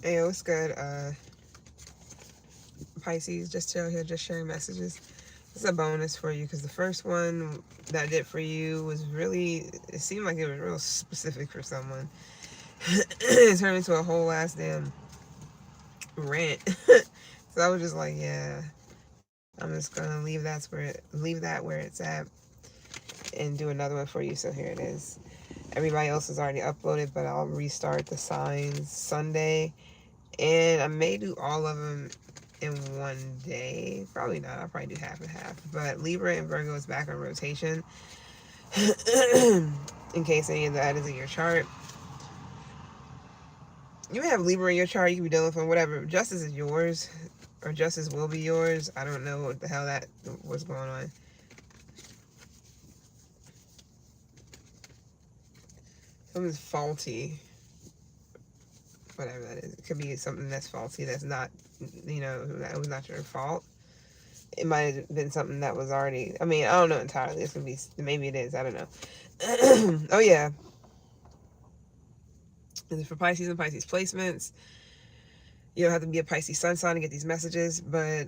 Hey, what's good, Pisces? Just chill here, just sharing messages. It's a bonus for you because the first one that I did for you was really, it seemed like it was real specific for someone. It turned into a whole ass damn rant. So I was just like, yeah, I'm just gonna leave that where it's at and do another one for you. So here it is. Everybody else has already uploaded, but I'll restart the signs Sunday. And I may do all of them in one day. Probably not. I'll probably do half and half. But Libra and Virgo is back on rotation. In case any of that is in your chart. You may have Libra in your chart. You can be dealing with whatever. Justice is yours. Or justice will be yours. I don't know what the hell that was going on. Something's faulty. Whatever that is. It could be something that's faulty that's not, that was not your fault. It might have been something that was already, I mean, I don't know entirely. This could be, maybe it is. I don't know. Oh, yeah. This is for Pisces and Pisces placements. You don't have to be a Pisces sun sign to get these messages, but,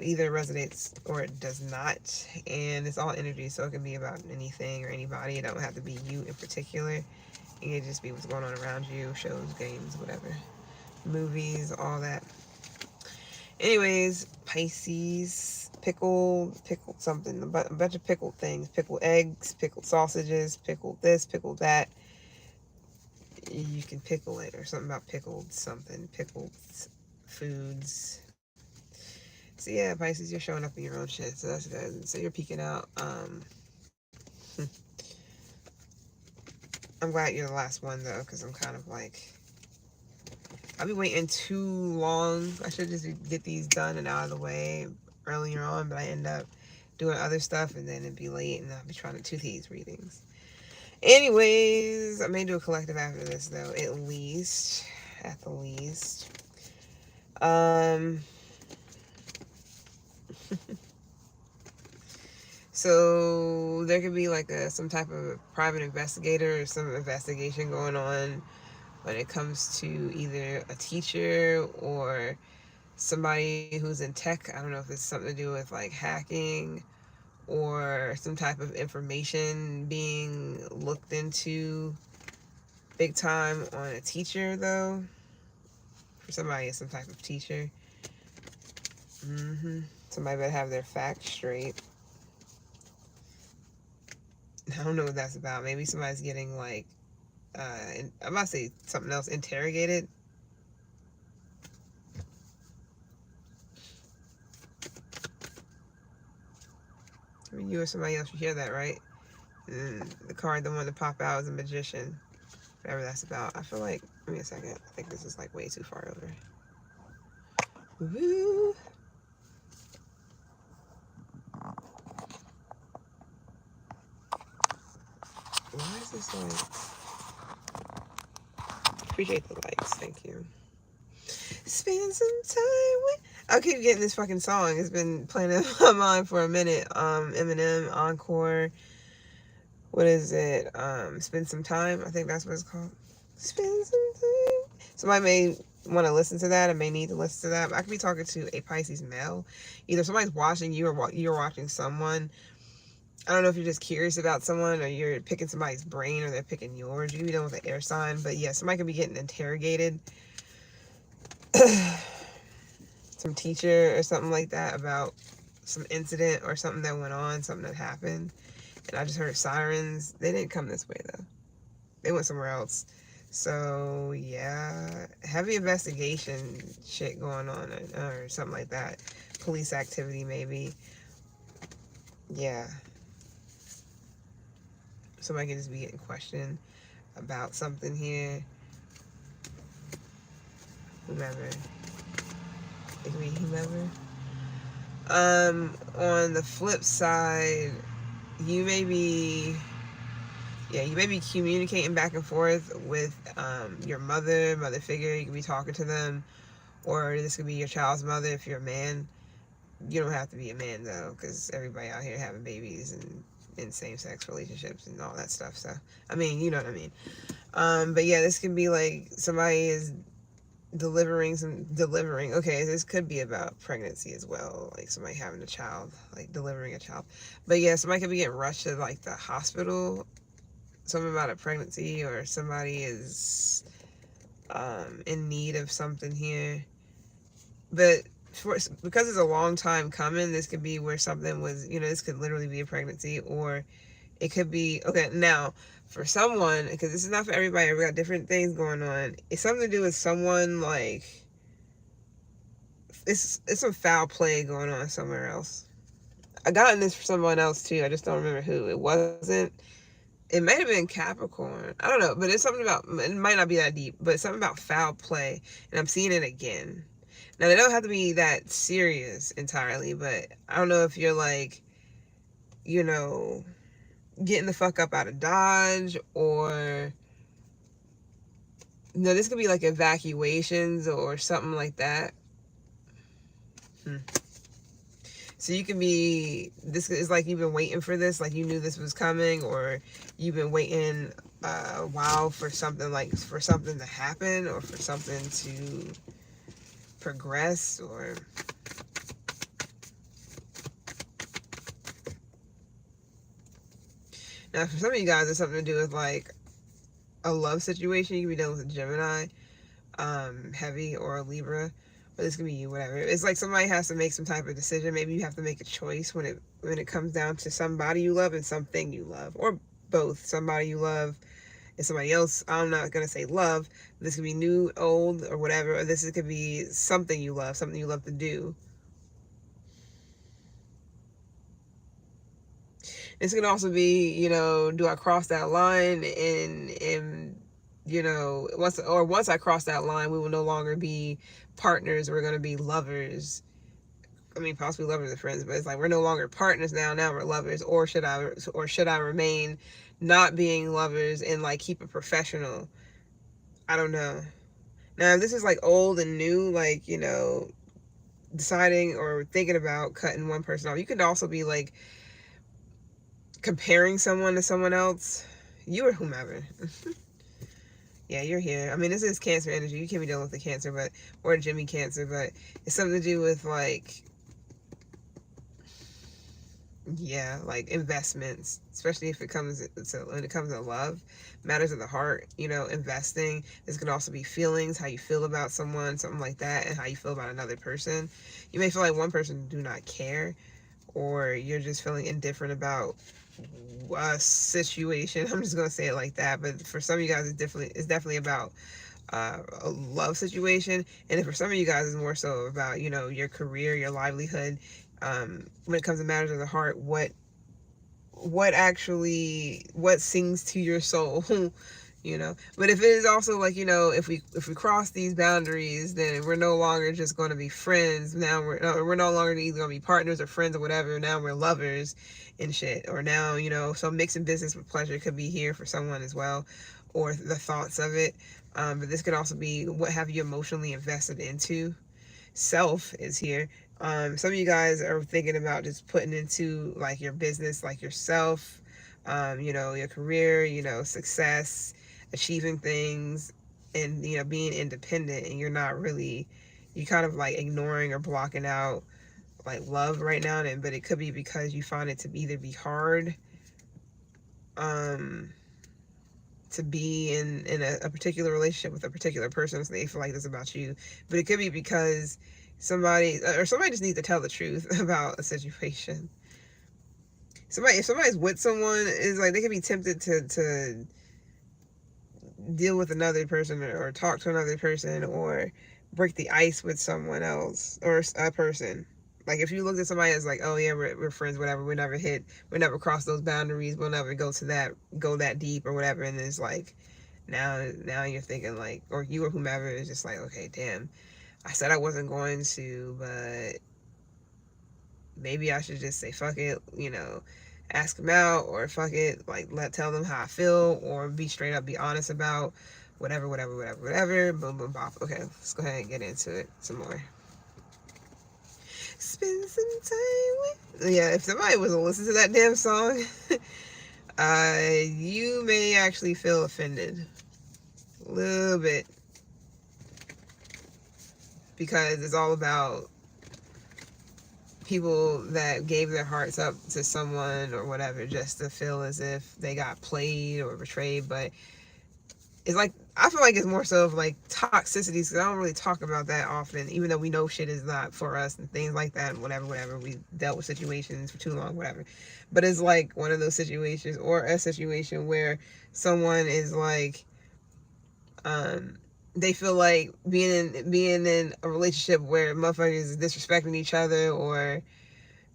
either resonates or it does not. And it's all energy, so it can be about anything or anybody. It don't have to be you in particular. It can just be what's going on around you, shows, games, whatever. Movies, all that. Anyways, Pisces, pickled something, a bunch of pickled things. Pickled eggs, pickled sausages, pickled this, pickled that. You can pickle it, or something about pickled something, pickled foods. So yeah, Pisces, you're showing up in your own shit, so that's good. So you're peeking out. I'm glad you're the last one though, because I'm kind of like, I'll be waiting too long. I should just get these done and out of the way earlier on, but I end up doing other stuff and then it'd be late and I'll be trying to do these readings. Anyways, I may do a collective after this though, at the least. So there could be like some type of private investigator or some investigation going on when it comes to either a teacher or somebody who's in tech. I don't know if it's something to do with like hacking or some type of information being looked into big time on a teacher though. For somebody, it's some type of teacher. Somebody better have their facts straight. I don't know what that's about. Maybe somebody's getting like, I'm about to say something else, interrogated. I mean, you or somebody else should hear that, right? And the card, the one to pop out is a magician. Whatever that's about. I feel like, give me a second. I think this is like way too far over. Woo! Why is this like... Appreciate the likes. Thank you. Spend some time with... I keep getting this fucking song. It's been playing in my mind for a minute. Eminem, Encore. What is it? Spend Some Time. I think that's what it's called. Spend some time. Somebody may want to listen to that. I may need to listen to that. But I could be talking to a Pisces male. Either somebody's watching you or you're watching someone. I don't know if you're just curious about someone or you're picking somebody's brain or they're picking yours. You can be done with an air sign. But yeah, somebody could be getting interrogated. Some teacher or something like that about some incident or something that went on, something that happened. And I just heard sirens. They didn't come this way though. They went somewhere else. So yeah, heavy investigation shit going on or something like that. Police activity maybe. Yeah. Somebody can just be getting questioned about something here. Whomever. It can be whomever. On the flip side, you may be communicating back and forth with your mother figure. You could be talking to them, or this could be your child's mother if you're a man. You don't have to be a man though, because everybody out here having babies and in same-sex relationships and all that stuff. So, I mean, you know what I mean. But yeah, this can be like somebody is delivering. Okay, this could be about pregnancy as well, like somebody having a child, like delivering a child. But yeah, somebody could be getting rushed to like the hospital, something about a pregnancy, or somebody is in need of something here. But because it's a long time coming, this could be where something was, this could literally be a pregnancy, or it could be, okay, now, for someone, because this is not for everybody, we got different things going on. It's something to do with someone, like, it's some foul play going on somewhere else. I got in this for someone else, too. I just don't remember who. It might have been Capricorn. I don't know, but it's something about, it might not be that deep, but it's something about foul play, and I'm seeing it again. Now, they don't have to be that serious entirely, but I don't know if you're, like, getting the fuck up out of Dodge, or this could be like evacuations or something like that. So you can be, this is like you've been waiting for this, like you knew this was coming, or you've been waiting a while for something, like for something to happen, or for something to progress, or now for some of you guys it's something to do with like a love situation. You can be dealing with a Gemini, heavy, or a Libra, but this can be you, whatever. It's like somebody has to make some type of decision. Maybe you have to make a choice when it comes down to somebody you love and something you love, or both. Somebody you love and somebody else. I'm not gonna say love. This could be new, old, or whatever. Or this could be something you love to do. This can also be, do I cross that line, and once I cross that line, we will no longer be partners. We're going to be lovers. I mean, possibly lovers or friends, but it's like we're no longer partners now. Now we're lovers. Or should I remain not being lovers and like keep it professional? I don't know. Now, if this is like old and new, like, deciding or thinking about cutting one person off, you could also be like comparing someone to someone else, you or whomever. Yeah, you're here. I mean, this is Cancer energy. You can't be dealing with the Cancer, or Jimmy Cancer, but it's something to do with like, yeah, like investments, especially if when it comes to love, matters of the heart. Investing. This could also be feelings, how you feel about someone, something like that, and how you feel about another person. You may feel like one person do not care, or you're just feeling indifferent about a situation. I'm just gonna say it like that. But for some of you guys, it's definitely about a love situation, and if for some of you guys, it's more so about your career, your livelihood. When it comes to matters of the heart, what sings to your soul. But if it is also like, if we cross these boundaries, then we're no longer just going to be friends. Now we're no longer either going to be partners or friends or whatever. Now we're lovers and shit. Or now, so mixing business with pleasure could be here for someone as well, or the thoughts of it. But this could also be, what have you emotionally invested into? Self is here. Some of you guys are thinking about just putting into like your business, like yourself, your career, success, achieving things, and being independent. And you kind of like ignoring or blocking out like love right now. But it could be because you find it to either be hard to be in a particular relationship with a particular person, so they feel like this about you. But it could be because somebody just needs to tell the truth about a situation. If somebody's with someone, is like they could be tempted to deal with another person, or talk to another person, or break the ice with someone else or a person. Like if you looked at somebody as like, oh yeah, we're friends, whatever, we never cross those boundaries, we'll never go that deep or whatever, and it's like now you're thinking like, or you or whomever is just like, okay, damn, I said I wasn't going to, but maybe I should just say fuck it, ask them out, or fuck it, like tell them how I feel, or be straight up, be honest about whatever, boom, boom, bop. Okay, let's go ahead and get into it some more. Spend some time with. Yeah, if somebody was to listen to that damn song, you may actually feel offended. A little bit. Because it's all about people that gave their hearts up to someone or whatever just to feel as if they got played or betrayed. But it's like, I feel like it's more so of like toxicities, because I don't really talk about that often, even though we know shit is not for us and things like that, and whatever. We dealt with situations for too long, whatever. But it's like one of those situations, or a situation where someone is like, they feel like being in a relationship where motherfuckers is disrespecting each other, or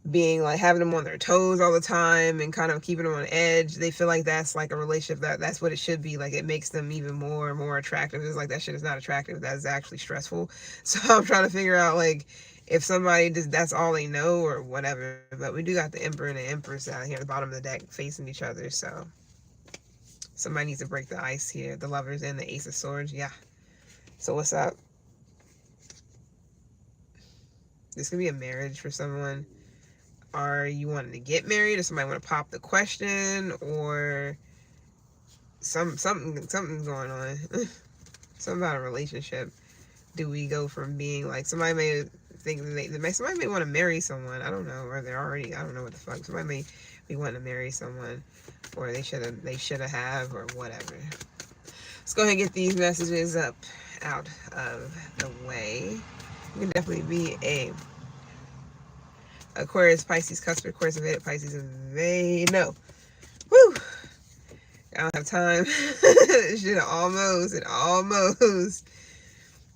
being like having them on their toes all the time and kind of keeping them on edge. They feel like that's like a relationship, that's what it should be. Like, it makes them even more and more attractive. It's like, that shit is not attractive. That's actually stressful. So I'm trying to figure out, like, if somebody just, that's all they know or whatever. But we do got the Emperor and the Empress out here at the bottom of the deck facing each other. So somebody needs to break the ice here. The Lovers and the Ace of Swords. Yeah. So what's up? This could be a marriage for someone. Are you wanting to get married, or somebody want to pop the question, or something's going on? Something about a relationship. Do we go from being like, somebody may think somebody may want to marry someone, I don't know, or they're already, I don't know what the fuck. Somebody may be wanting to marry someone, or they should have, or whatever. Let's go ahead and get these messages up out of the way. You can definitely be a Aquarius, Pisces, Cusper, Aquarius, Vedic, Pisces, and no. Woo! I don't have time. Shit, almost.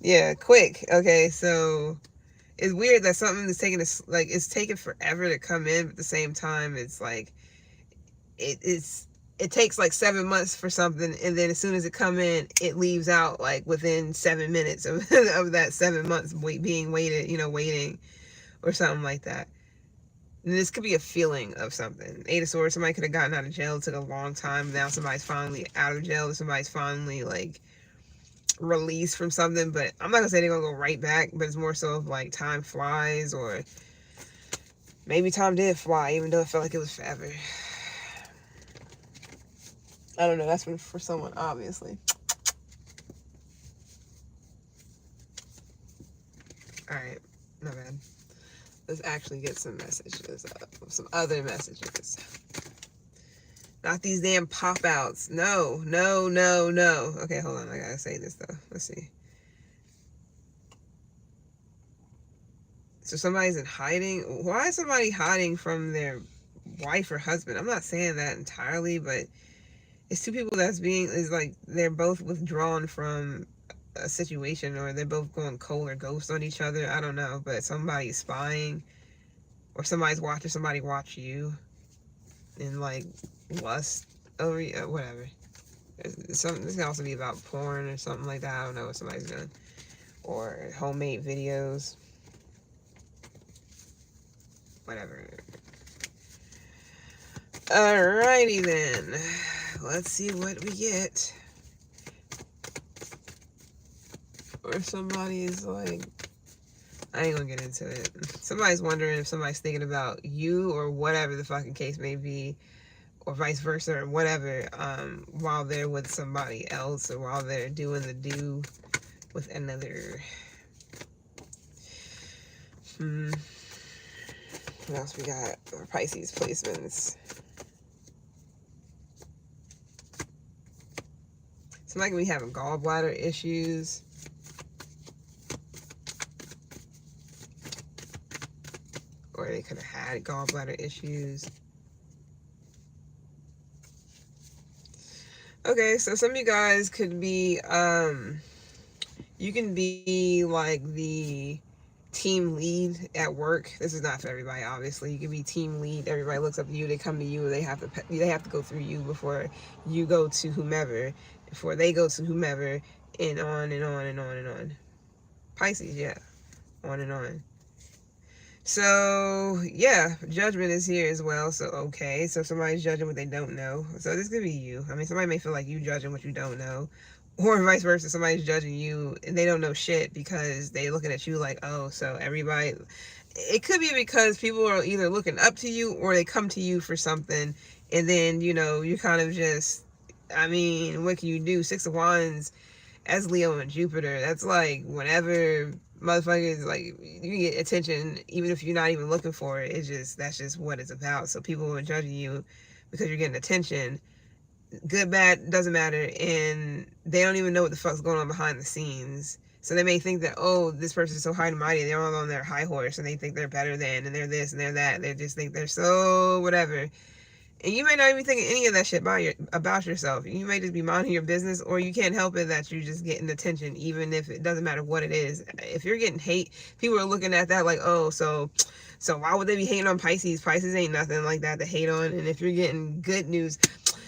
Yeah, quick. Okay, so it's weird that something is taking us, like, it's taking forever to come in, but at the same time, it's like, it takes like 7 months for something, and then as soon as it come in, it leaves out like within 7 minutes of that 7 months waiting, or something like that. And this could be a feeling of something. Eight of Swords, somebody could have gotten out of jail. It took a long time. Now somebody's finally out of jail. Somebody's finally, like, released from something. But I'm not going to say they're going to go right back. But it's more so of, like, time flies. Or maybe time did fly, even though it felt like it was forever. I don't know. That's for someone, obviously. Alright. Not bad. Let's actually get some messages up. Some other messages. Not these damn pop-outs. No. Okay, hold on. I gotta say this, though. Let's see. So somebody's in hiding. Why is somebody hiding from their wife or husband? I'm not saying that entirely, but it's two people is like, they're both withdrawn from a situation, or they're both going cold or ghost on each other. I don't know, but somebody's spying, or somebody's watching somebody watch you, and like lust over you, whatever. This can also be about porn or something like that. I don't know what somebody's doing, or homemade videos, whatever. Alrighty then, let's see what we get. Or somebody's like, I ain't gonna get into it. Somebody's wondering if somebody's thinking about you, or whatever the fucking case may be, or vice versa, or whatever, while they're with somebody else, or while they're doing the do with another. What else we got? Pisces placements. Somebody can be having gallbladder issues. Or they could have had gallbladder issues. Okay, so some of you guys could be, you can be like the team lead at work. This is not for everybody, obviously. You can be team lead. Everybody looks up to you. They come to you. They have to go through you before you go to whomever. Before they go to whomever, and on and on and on and on. Pisces, yeah, on and on. So, yeah, judgment is here as well. So, okay. So, somebody's judging what they don't know. So, this could be you. I mean, somebody may feel like you judging what you don't know. Or vice versa. Somebody's judging you and they don't know shit, because they looking at you like, oh, so everybody... it could be because people are either looking up to you or they come to you for something, and then you kind of just, I mean, what can you do? Six of Wands as Leo and Jupiter, that's like whenever motherfuckers, like, you can get attention even if you're not even looking for it. It's just, that's just what it's about. So people are judging you because you're getting attention, good, bad, doesn't matter, and they don't even know what the fuck's going on behind the scenes. So they may think that, oh, this person's so high and mighty, they're all on their high horse, and they think they're better than, and they're this and they're that. They just think they're so whatever. And you may not even think any of that shit about yourself. You may just be minding your business, or you can't help it that you're just getting attention, even if it doesn't matter what it is. If you're getting hate, people are looking at that like, oh, so why would they be hating on Pisces? Pisces ain't nothing like that to hate on. And if you're getting good news,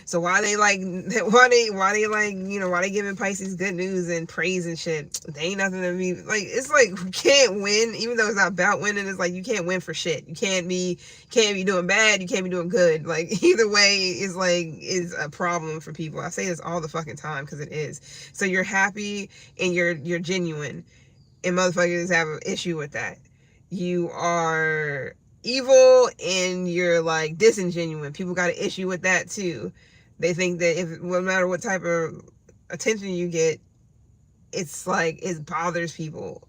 so why they like, why they giving Pisces good news and praise and shit? They ain't nothing to be like. It's like, you can't win, even though it's not about winning. It's like, you can't win for shit. You can't be doing bad. You can't be doing good. Like, either way is a problem for people. I say this all the fucking time because it is. So you're happy and you're genuine, and motherfuckers have an issue with that. You are evil and you're like disingenuine. People got an issue with that too. They think that if, no matter what type of attention you get, it's like, it bothers people.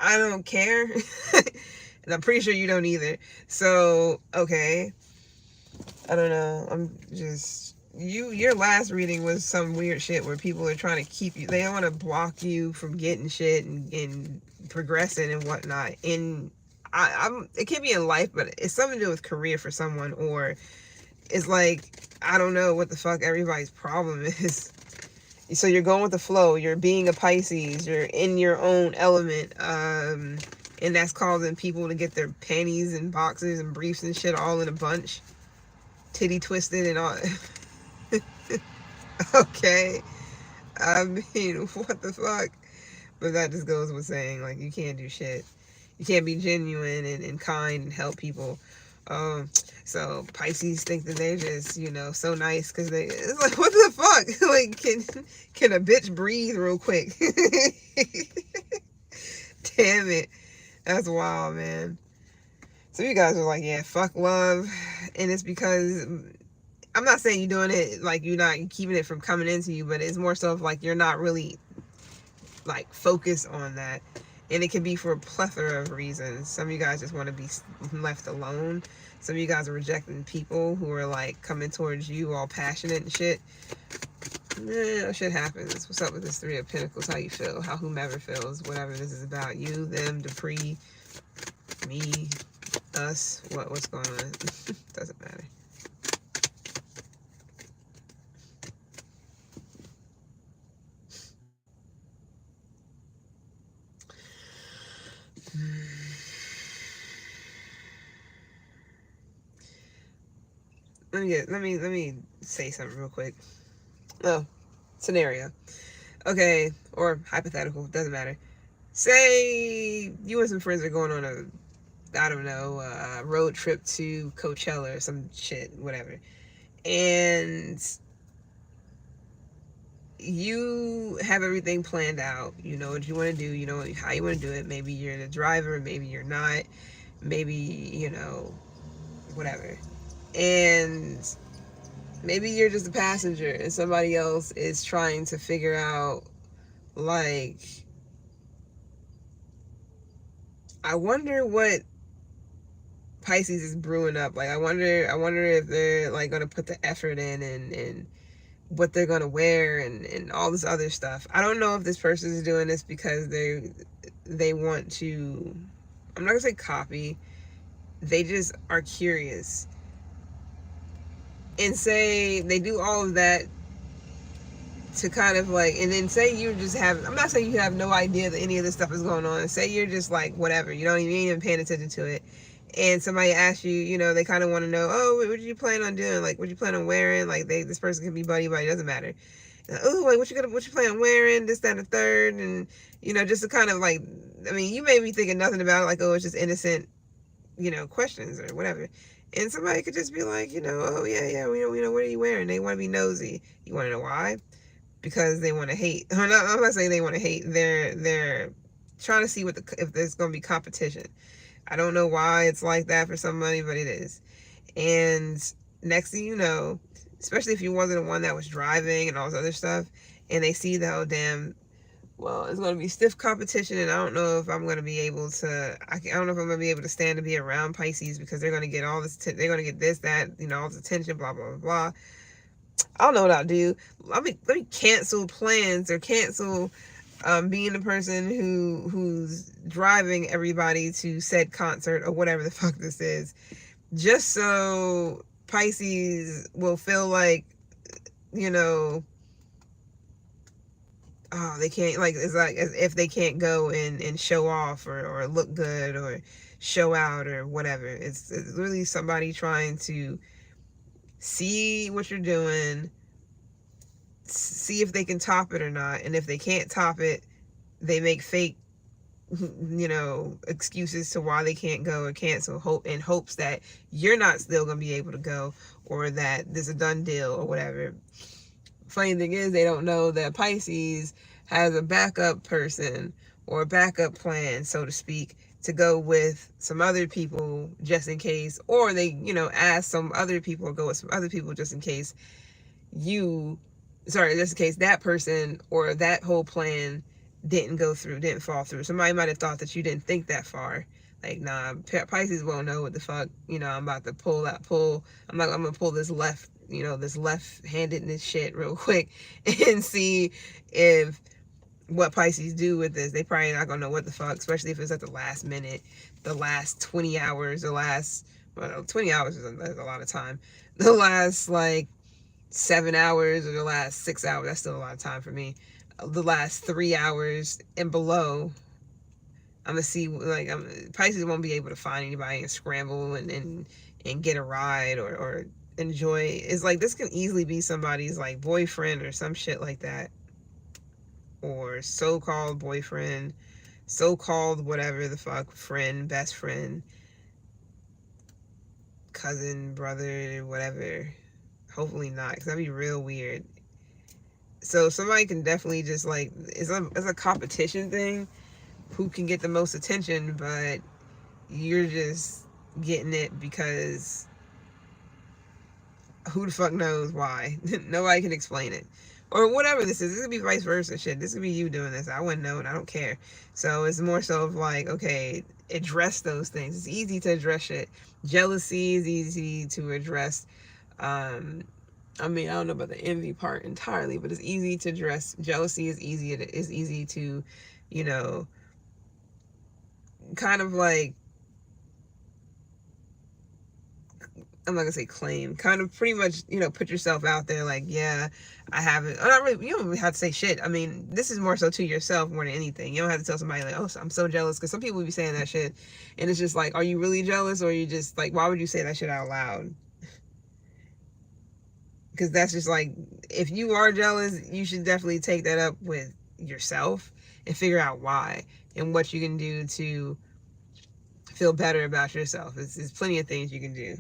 I don't care. And I'm pretty sure you don't either. So, okay. I don't know. I'm just, your last reading was some weird shit where people are trying to keep you, they want to block you from getting shit and progressing and whatnot. And it can be in life, but it's something to do with career for someone, or it's like, I don't know what the fuck everybody's problem is. So you're going with the flow. You're being a Pisces. You're in your own element. And that's causing people to get their panties and boxers and briefs and shit all in a bunch. Titty twisted and all. Okay. I mean, what the fuck? But that just goes with saying, like, you can't do shit. You can't be genuine and kind and help people. So Pisces think that they're just, so nice because it's like, what the fuck? Like, can a bitch breathe real quick? Damn it. That's wild, man. So you guys are like, yeah, fuck love. And it's because, I'm not saying you're doing it like you're not keeping it from coming into you, but it's more so of like, you're not really like focused on that. And it can be for a plethora of reasons. Some of you guys just want to be left alone. Some of you guys are rejecting people who are like coming towards you all passionate and shit. That shit happens. What's up with this Three of Pentacles? How you feel? How whomever feels. Whatever this is about. You, them, Dupree, me, us. What's going on? Doesn't matter. Let me say something real quick. Oh, scenario. Okay, or hypothetical, doesn't matter. Say you and some friends are going on a road trip to Coachella or some shit, whatever. And you have everything planned out. You know what you want to do. You know how you want to do it. Maybe you're the driver. Maybe you're not. Maybe, whatever. And maybe you're just a passenger and somebody else is trying to figure out, like, I wonder what Pisces is brewing up. Like, I wonder if they're like going to put the effort in and what they're going to wear and all this other stuff. I don't know if this person is doing this because they want to, I'm not going to say copy. They just are curious. And say they do all of that to kind of like, and then say you just have, I'm not saying you have no idea that any of this stuff is going on. Say you're just like, whatever, you don't even paying attention to it. And somebody asks you, they kind of want to know, oh, what you plan on doing? Like, what you plan on wearing? Like, this person can be buddy, doesn't matter. Oh, like, what you plan on wearing? This, that, and the third. And, just to kind of like, I mean, you may be thinking nothing about it, like, oh, it's just innocent, questions or whatever. And somebody could just be like, oh, yeah, what are you wearing? They want to be nosy. You want to know why? Because they want to hate. I'm not saying they want to hate. They're trying to see if there's going to be competition. I don't know why it's like that for somebody, but it is. And next thing you know, especially if you wasn't the one that was driving and all this other stuff, and they see that, oh damn, well, it's going to be stiff competition, and I don't know if I'm going to be able to. I don't know if I'm going to be able to stand to be around Pisces, because they're going to get all this. They're going to get this, that, all this attention, blah blah blah blah. I don't know what I'll do. Let me cancel plans, or cancel being the person who's driving everybody to said concert or whatever the fuck this is, just so Pisces will feel like, you know, oh, they can't, like, it's like as if they can't go and show off, or look good, or show out, or whatever. It's really somebody trying to see what you're doing, see if they can top it or not. And if they can't top it, they make fake, excuses to why they can't go or cancel, hope in hopes that you're not still gonna be able to go, or that there's a done deal or whatever. Funny thing is, they don't know that Pisces has a backup person, or a backup plan, so to speak, to go with some other people just in case, or they, ask some other people, or go with some other people just in case just in case that person or that whole plan didn't fall through. Somebody might have thought that you didn't think that far. Like, nah, Pisces won't know what the fuck, I'm about to I'm gonna pull this this left-handedness shit real quick and see if what Pisces do with this. They probably not gonna know what the fuck, especially if it's at the last minute, the last 20 hours, 20 hours is a lot of time. The last, like, 7 hours, or the last 6 hours, that's still a lot of time for me. The last 3 hours and below, I'm gonna see, like, Pisces won't be able to find anybody and scramble and get a ride, or enjoy. It's like, this can easily be somebody's, like, boyfriend or some shit like that, or so-called boyfriend, so-called whatever the fuck, friend, best friend, cousin, brother, whatever. Hopefully not, because that'd be real weird. So somebody can definitely just, like, it's a competition thing, who can get the most attention, but you're just getting it because who the fuck knows why. Nobody can explain it. Or whatever this is. This could be vice versa shit. This could be you doing this. I wouldn't know, and I don't care. So it's more so of like, okay, address those things. It's easy to address shit. Jealousy is easy to address. I don't know about the envy part entirely, but it's easy to address. Jealousy is easy to, kind of like, I'm not gonna say claim, kind of pretty much, put yourself out there, like, yeah, I haven't, not really, you don't really have to say shit. I mean, this is more so to yourself more than anything. You don't have to tell somebody, like, oh, I'm so jealous, because some people be saying that shit, and it's just like, are you really jealous, or are you just, like, why would you say that shit out loud? Because that's just like, if you are jealous, you should definitely take that up with yourself and figure out why, and what you can do to feel better about yourself. There's plenty of things you can do.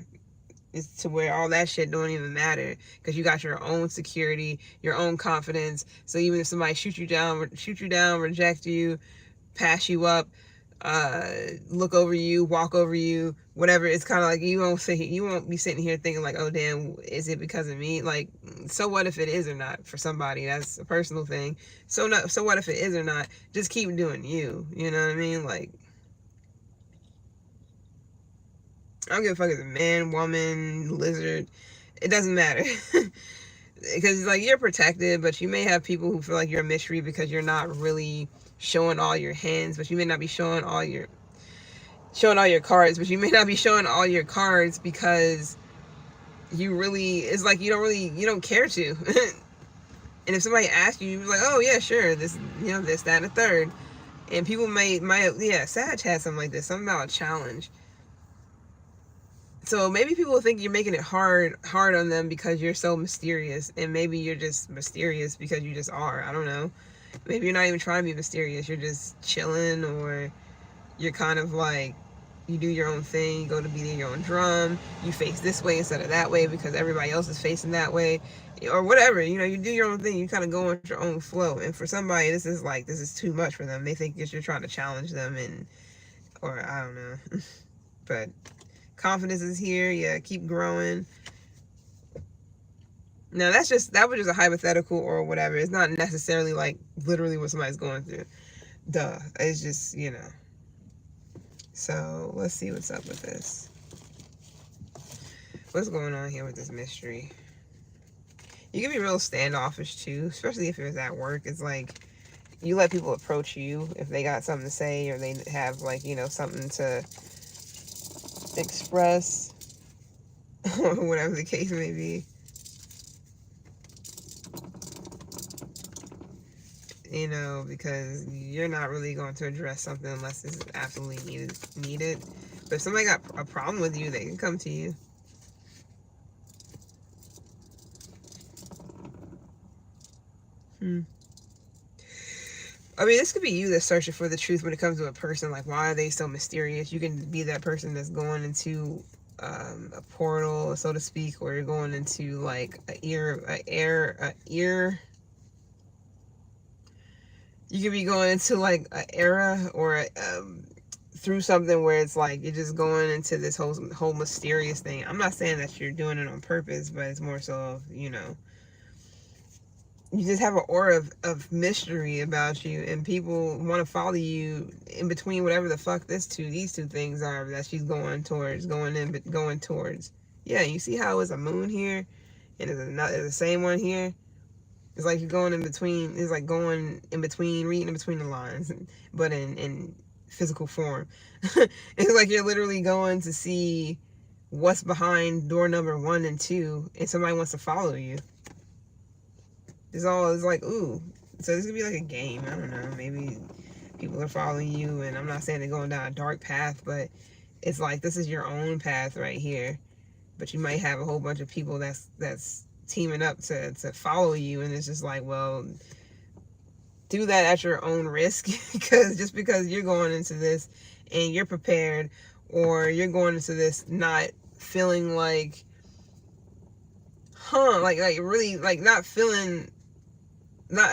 It's to where all that shit don't even matter, because you got your own security, your own confidence. So even if somebody shoot you down, reject you, pass you up, look over you, walk over you, whatever, it's kind of like, you won't be sitting here thinking like, oh damn, is it because of me? Like, so what if it is or not? For somebody, that's a personal thing. So what if it is or not? Just keep doing you. You know what I mean? Like, I don't give a fuck if it's a man, woman, lizard. It doesn't matter. Because, like, you're protected, but you may have people who feel like you're a mystery because you're not really showing all your hands, but you may not be showing all your cards, but you may not be showing all your cards because it's like you don't care to. And if somebody asks you, you're like, oh yeah, sure, this, this, that, and a third. And people might, yeah, Sag has something like this, something about a challenge. So maybe people think you're making it hard on them because you're so mysterious, and maybe you're just mysterious because you just are. I don't know. Maybe you're not even trying to be mysterious. You're just chilling, or you're kind of like, you do your own thing. You go to beating your own drum. You face this way instead of that way because everybody else is facing that way, or whatever. You do your own thing. You kind of go with your own flow. And for somebody, this is too much for them. They think that you're trying to challenge them and or I don't know. But confidence is here. Yeah, keep growing. Now that was just a hypothetical or whatever. It's not necessarily like literally what somebody's going through. Duh. It's just, So let's see what's up with this. What's going on here with this mystery? You can be real standoffish too, especially if it was at work. It's like you let people approach you if they got something to say or they have like, something to express or whatever the case may be. Because you're not really going to address something unless it's absolutely needed. But if somebody got a problem with you, they can come to you. I mean, this could be you that's searching for the truth when it comes to a person. Like, why are they so mysterious? You can be that person that's going into a portal, so to speak, or you're going into like you could be going into like an era or through something where it's like you're just going into this whole mysterious thing. I'm not saying that you're doing it on purpose, but it's more so, you just have an aura of mystery about you, and people want to follow you in between whatever the fuck these two things are that she's going towards. Yeah, you see how it's a moon here, and there's the same one here. It's like you're going in between. It's like going in between, reading in between the lines, but in physical form. It's like you're literally going to see what's behind door number 1 and 2, and somebody wants to follow you. It's like, ooh. So this could be like a game. I don't know. Maybe people are following you, and I'm not saying they're going down a dark path, but it's like this is your own path right here. But you might have a whole bunch of people that's teaming up to follow you, and it's just like, well, do that at your own risk, because you're going into this and you're prepared, or you're going into this not feeling like, like really like not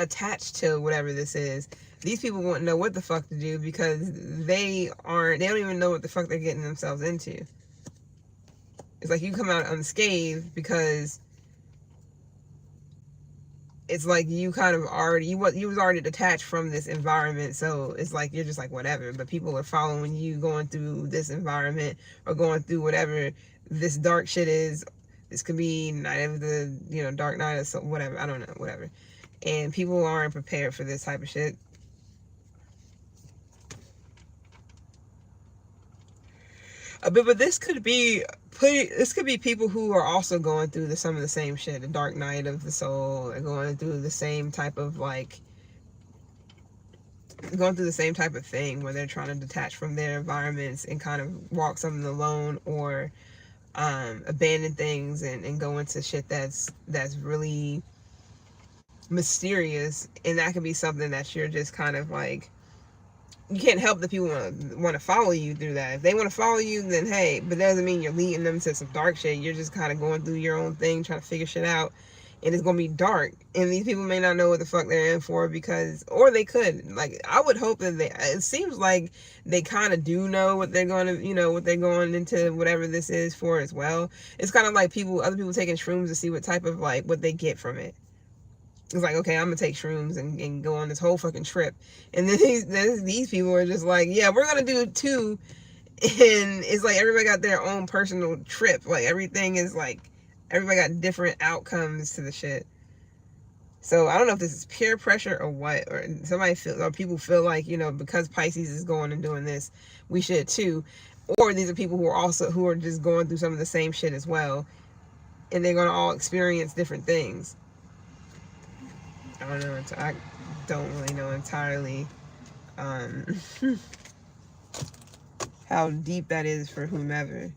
attached to whatever this is. These people won't know what the fuck to do because they don't even know what the fuck they're getting themselves into. It's like you come out unscathed because it's like you kind of already, you was already detached from this environment, so it's like you're just like whatever, but people are following you going through this environment or going through whatever this dark shit is. This could be night of the, dark night or so, whatever, I don't know, whatever. And people aren't prepared for this type of shit. But this could be people who are also going through some of the same shit, the dark night of the soul, and going through the same type of thing where they're trying to detach from their environments and kind of walk something alone, or abandon things and go into shit that's really mysterious. And that could be something that you're just kind of like, you can't help that people want to follow you through that. If they want to follow you, then hey, but that doesn't mean you're leading them to some dark shit. You're just kind of going through your own thing, trying to figure shit out, and it's gonna be dark. And these people may not know what the fuck they're in for, or they could. Like, I would hope that it seems like they kind of do know what they're going to, what they're going into whatever this is for as well. It's kind of like other people taking shrooms to see what type of what they get from it. It's like, okay, I'm gonna take shrooms and go on this whole fucking trip, and then these people are just like, yeah, we're gonna do it too, and it's like everybody got their own personal trip. Like, everything is like, everybody got different outcomes to the shit. So I don't know if this is peer pressure or what, or people feel like, because Pisces is going and doing this, we should too, or these are people who are just going through some of the same shit as well, and they're gonna all experience different things. I don't know. I don't really know entirely how deep that is for whomever.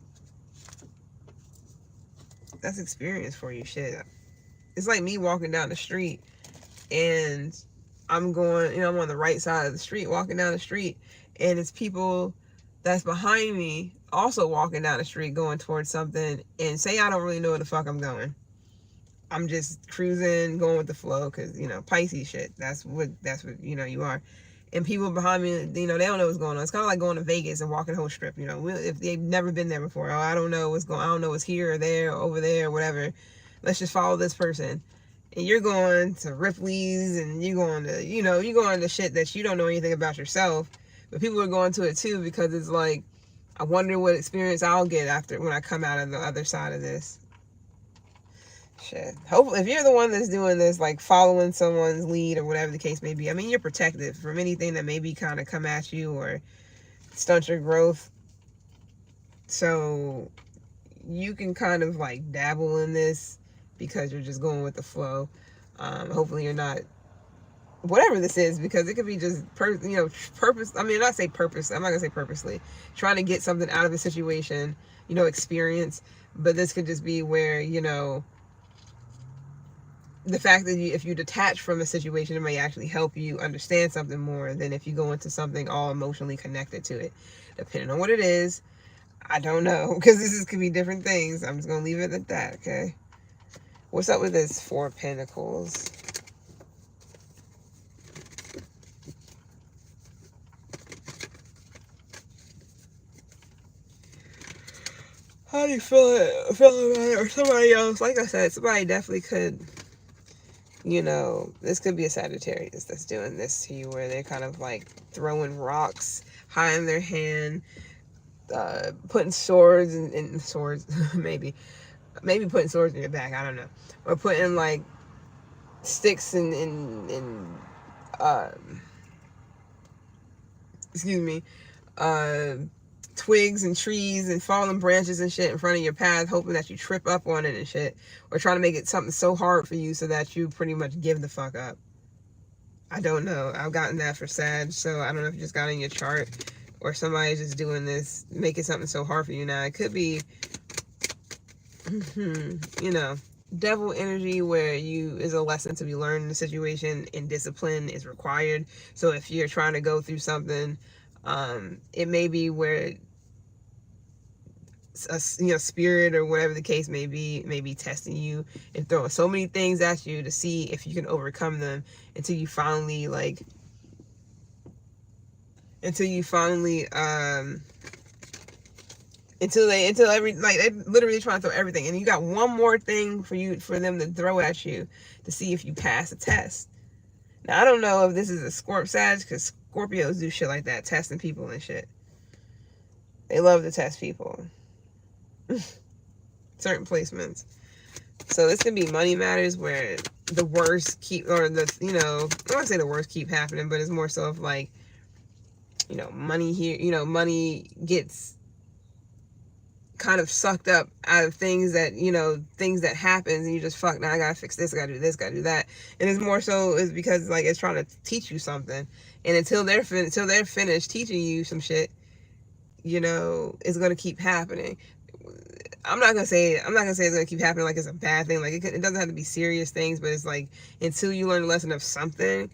That's experience for you, shit. It's like me walking down the street, and I'm going, I'm on the right side of the street, walking down the street, and it's people that's behind me also walking down the street going towards something, and say I don't really know where the fuck I'm going. I'm just cruising, going with the flow, because, Pisces shit, that's what you are. and people behind me, they don't know what's going on. It's kind of like going to Vegas and walking the whole strip. If they've never been there before, I don't know what's going. I don't know what's here or there or over there or whatever. Let's just follow this person. And you're going to Ripley's, and you're going to, you're going to shit that you don't know anything about yourself. But people are going to it too, because it's like, I wonder what experience I'll get after when I come out of the other side of this. Shit. Hopefully, if you're the one that's doing this, like following someone's lead or whatever the case may be, I mean, you're protected from anything that maybe kind of come at you or stunt your growth. So you can kind of like dabble in this because you're just going with the flow. Hopefully you're not, whatever this is, because it could be just purpose. I mean, not say purpose. I'm not gonna say purposely trying to get something out of a situation, experience. But this could just be where, the fact that if you detach from a situation, it may actually help you understand something more than if you go into something all emotionally connected to it. Depending on what it is, I don't know, because this could be different things. I'm just gonna leave it at that. Okay. What's up with this Four of Pentacles? How do you feel about it? Or somebody else? Like I said, somebody definitely could, this could be a Sagittarius that's doing this to you, where they're kind of like throwing rocks high in their hand, putting swords and swords, maybe putting swords in your back, I don't know. Or putting like sticks and excuse me, twigs and trees and fallen branches and shit in front of your path, hoping that you trip up on it and shit, or trying to make it something so hard for you so that you pretty much give the fuck up. I don't know. I've gotten that for Sag, so I don't know if you just got in your chart or somebody's just doing this, making something so hard for you now. It could be, devil energy, where is a lesson to be learned in the situation, and discipline is required. So if you're trying to go through something, it may be where spirit or whatever the case may be testing you and throwing so many things at you to see if you can overcome them until you finally they literally trying to throw everything, and you got one more thing for them to throw at you to see if you pass the test. Now I don't know if this is a Sag, because Scorpios do shit like that, testing people and shit. They love to test people. Certain placements. So this could be money matters, where the worst keep, or the, I don't want to say the worst keep happening, but it's more so of like, money here, money gets kind of sucked up out of things that, things that happens, and you just, fuck, now I gotta fix this, I gotta do this, gotta do that. And it's more so is because like it's trying to teach you something, and until they're finished teaching you some shit, it's gonna keep happening. I'm not gonna say it's gonna keep happening like it's a bad thing. Like it doesn't have to be serious things, but it's like until you learn a lesson of something's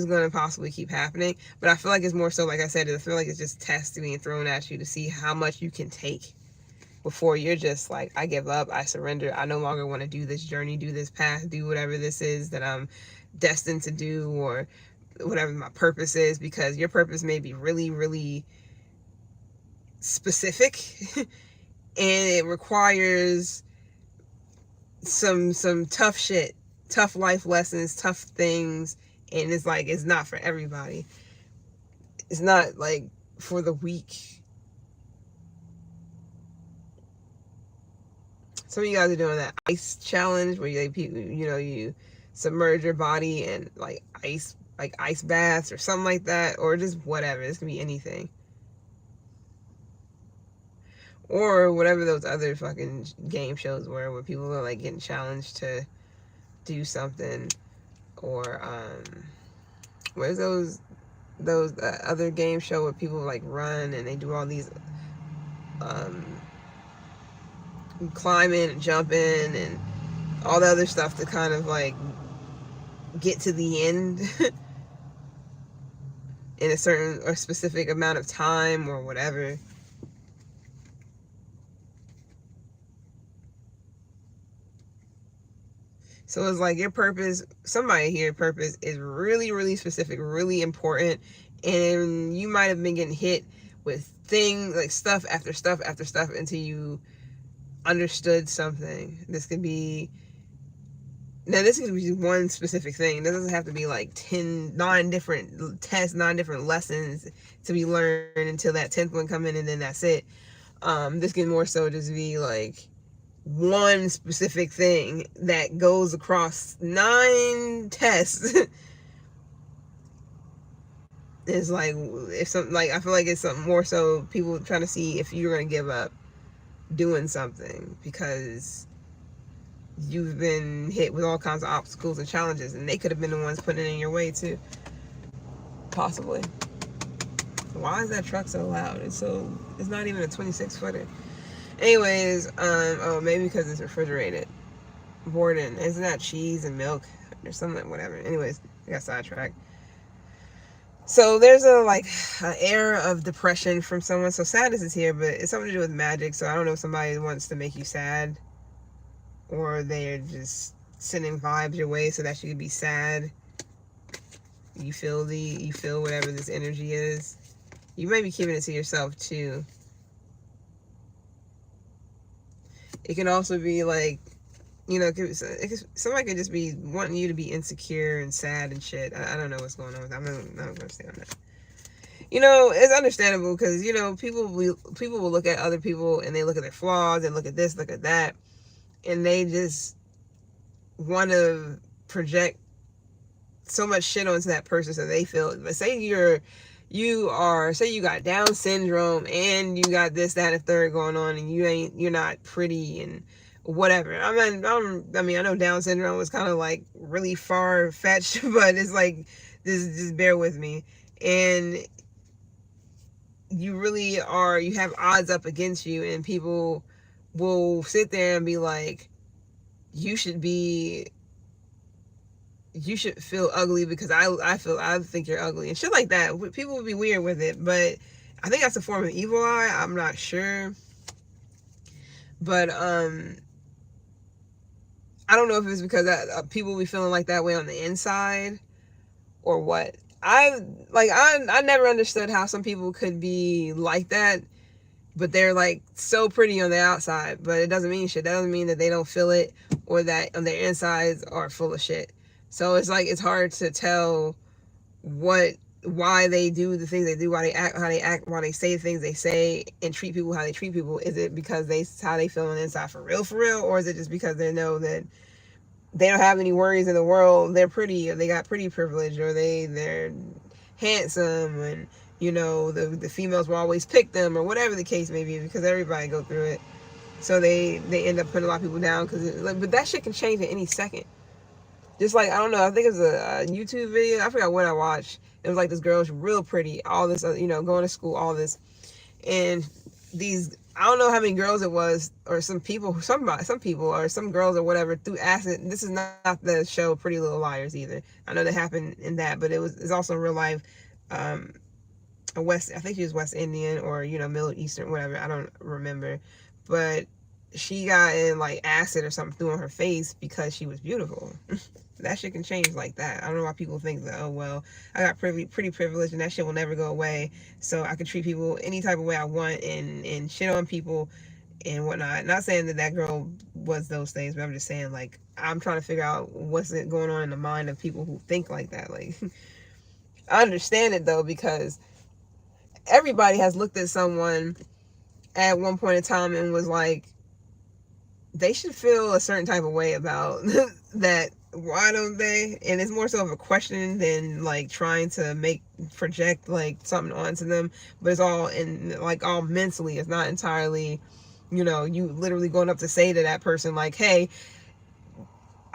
gonna possibly keep happening. But I feel like it's more so, like I said, I feel like it's just testing and thrown at you to see how much you can take before you're just like, I give up, I surrender, I no longer want to do this journey, do this path, do whatever this is that I'm destined to do, or whatever my purpose is, because your purpose may be really, really specific and it requires some tough shit, tough life lessons, tough things, and it's like, it's not for everybody. It's not like for the weak. Some of you guys are doing that ice challenge where you submerge your body in like ice baths or something like that, or just whatever. This can be anything. Or whatever those other fucking game shows were, where people are like getting challenged to do something. Or where's those other game show where people like run and they do all these climbing and jumping and all the other stuff to kind of like get to the end in a certain or specific amount of time or whatever. So it's like your purpose, somebody here, purpose is really, really specific, really important. And you might have been getting hit with things like stuff after stuff after stuff until you understood something. This could be, now this could be one specific thing. This doesn't have to be like 9 different tests, 9 different lessons to be learned until that 10th one come in and then that's it. This can more so just be like one specific thing that goes across 9 tests. It's like, if something, like, I feel like it's something more so people trying to see if you're going to give up doing something because you've been hit with all kinds of obstacles and challenges, and they could have been the ones putting it in your way too, possibly. Why is that truck so loud? It's not even a 26 footer. Anyways, oh, maybe because it's refrigerated. Borden, isn't that cheese and milk or something, whatever. Anyways, I got sidetracked. So there's an air of depression from someone. So sadness is here, but it's something to do with magic. So I don't know if somebody wants to make you sad, or they're just sending vibes your way so that you can be sad. You feel whatever this energy is. You may be keeping it to yourself too. It can also be like, somebody could just be wanting you to be insecure and sad and shit. I don't know what's going on with that. I'm not going to stay on that. It's understandable because, people will look at other people and they look at their flaws, they look at this, look at that, and they just want to project so much shit onto that person so they feel, but say you got Down syndrome and you got this, that, and third going on, and you're not pretty and whatever. I mean, I know Down syndrome was kind of like really far fetched, but it's like, just bear with me. And you have odds up against you, and people will sit there and be like, you should feel ugly because I think you're ugly and shit like that. People would be weird with it, but I think that's a form of evil eye. I'm not sure, but I don't know if it's because people will be feeling like that way on the inside or what. I never understood how some people could be like that, but they're like so pretty on the outside, but it doesn't mean shit. That doesn't mean that they don't feel it or that on their insides are full of shit. So it's like, it's hard to tell why they do the things they do, why they act how they act, why they say the things they say, and treat people how they treat people. Is it because how they feel on the inside for real, or is it just because they know that they don't have any worries in the world, they're pretty, or they got pretty privilege, or they're handsome, and the females will always pick them, or whatever the case may be, because everybody go through it. So they end up putting a lot of people down, but that shit can change at any second. Just like, I don't know, I think it was a YouTube video, I forgot what I watched. It was like, this girl's real pretty, all this, going to school, all this. And I don't know how many girls it was, or some people, or some girls or whatever, threw acid. This is not the show Pretty Little Liars either. I know that happened in that, but it's also in real life. I think she was West Indian or, Middle Eastern, whatever. I don't remember. But she got in like acid or something through on her face because she was beautiful. That shit can change like that. I don't know why people think that, oh, well, I got pretty privilege and that shit will never go away, so I can treat people any type of way I want and shit on people and whatnot. Not saying that girl was those things, but I'm just saying, like, I'm trying to figure out what's going on in the mind of people who think like that. Like, I understand it, though, because everybody has looked at someone at one point in time and was like, they should feel a certain type of way about that. Why don't they? And it's more so of a question than like trying to project like something onto them, but it's all all mentally. It's not entirely, you literally going up to say to that person like, hey,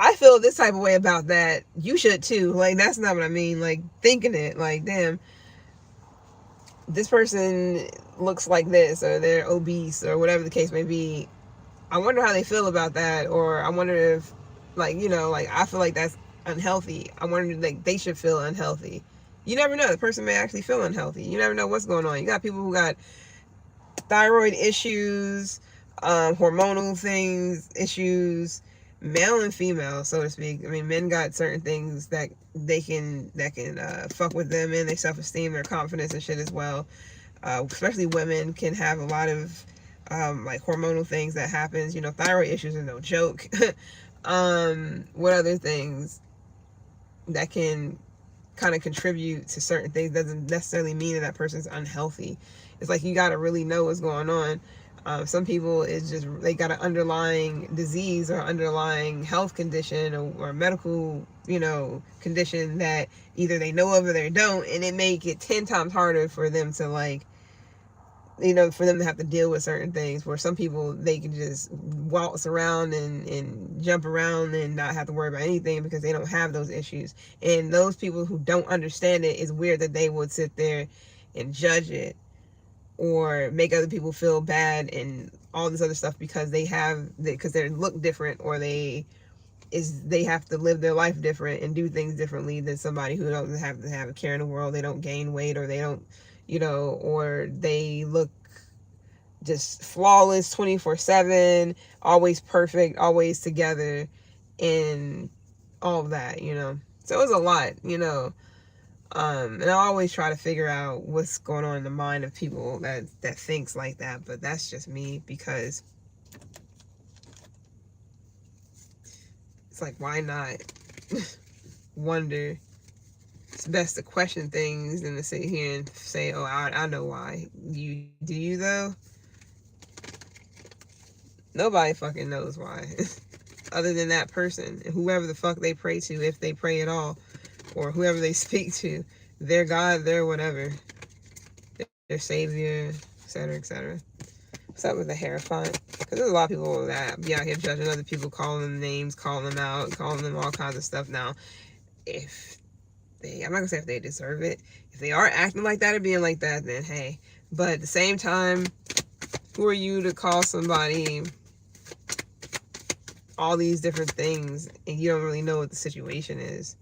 I feel this type of way about that, you should too. Like, that's not what I mean. Like, thinking it like, damn, this person looks like this, or they're obese, or whatever the case may be. I wonder how they feel about that, or I wonder if, I feel like that's unhealthy. I wonder, like, they should feel unhealthy. You never know. The person may actually feel unhealthy. You never know what's going on. You got people who got thyroid issues, hormonal issues, male and female, so to speak. I mean, men got certain things that can fuck with them and their self-esteem, their confidence and shit as well. Especially women can have a lot of like hormonal things that happens. You know, thyroid issues are no joke. What other things that can kind of contribute to certain things doesn't necessarily mean that that person's unhealthy. It's like you got to really know what's going on. Some people, it's just they got an underlying disease or underlying health condition or medical, you know, condition that either they know of or they don't, and it make it 10 times harder for them to, like, you know, for them to have to deal with certain things. Where some people, they can just waltz around and jump around and not have to worry about anything because they don't have those issues. And those people who don't understand it, it's weird that they would sit there and judge it or make other people feel bad and all this other stuff because they look different, or they have to live their life different and do things differently than somebody who doesn't have to have a care in the world. They don't gain weight, or they don't, you know, or they look just flawless 24/7, always perfect, always together, and all of that, you know. So it was a lot, you know. And I always try to figure out what's going on in the mind of people that thinks like that, but that's just me, because it's like, why not wonder? It's best to question things than to sit here and say, oh, I know why. Do you though? Nobody fucking knows why. Other than that person, whoever the fuck they pray to, if they pray at all, or whoever they speak to, their God, their whatever, their savior, etc., etc. What's up with the Hierophant? Because there's a lot of people that be out here judging other people, calling them names, calling them out, calling them all kinds of stuff. Now, I'm not gonna say if they deserve it. If they are acting like that or being like that, then hey. But at the same time, who are you to call somebody all these different things and you don't really know what the situation is?